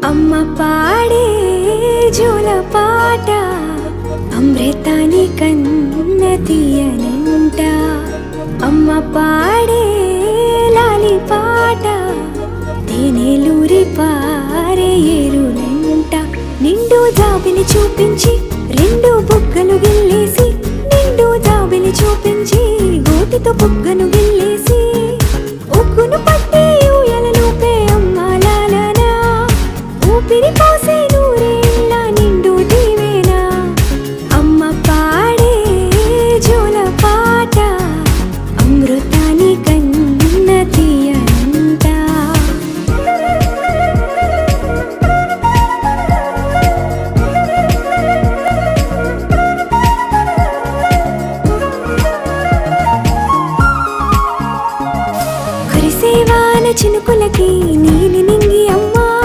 అమ్మ పాడే జోల పాట అమృతాని కన్న తీయనంట. అమ్మ పాడే లాలి పాట తేనెలూరి పారే ఏరులంట. నిండు జాబిని చూపించి రెండు బుగ్గలు గిల్లేసి, నిండు జాబిని చూపించి గోటితో బుగ్గను